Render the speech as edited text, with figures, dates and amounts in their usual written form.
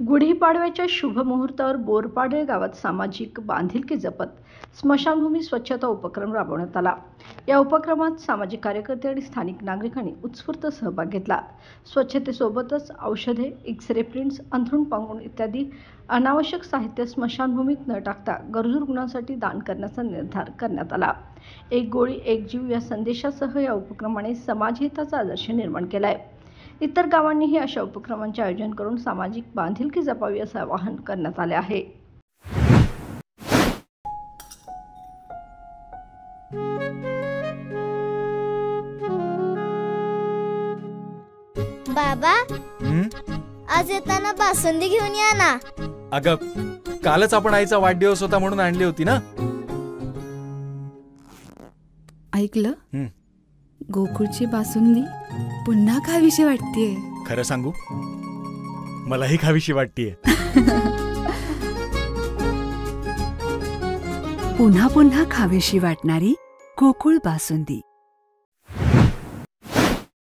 गुढीपाडव्याच्या शुभ मुहूर्तावर बोरपाडे गावात सामाजिक बांधिलकी जपत स्मशानभूमी स्वच्छता उपक्रम राबवण्यात आला। या उपक्रमात सामाजिक कार्यकर्ते आणि स्थानिक नागरिकांनी उत्स्फूर्त सहभाग घेतला। स्वच्छतेसोबतच औषधे, एक्स-रे प्रिंट्स, अंथरूण पांघरूण इत्यादी अनावश्यक साहित्य स्मशानभूमीत न टाकता गरजू रुग्णांसाठी दान करण्याचा निर्धार करण्यात आला। एक गोळी एक जीव या संदेशासह या उपक्रमाने समाजहिताचा आदर्श निर्माण केला आहे। इतर गावांनीही अशा उपक्रमांचे आयोजन करून सामाजिक बांधिलकी जपावी असे आवाहन करण्यात आले आहे। बाबा, आज येताना बासुंदी घेऊन या ना। अगं, कालच आपण आईचा वाढदिवस होता म्हणून आणली होती ना। ऐकलं, गोकुळची बासुंदी पुन्हा खावीशी वाटतेय। खरं सांगू, मलाही खावीशी वाटतेय। पुन्हा पुन्हा खावीशी वाटणारी गोकुळ बासुंदी।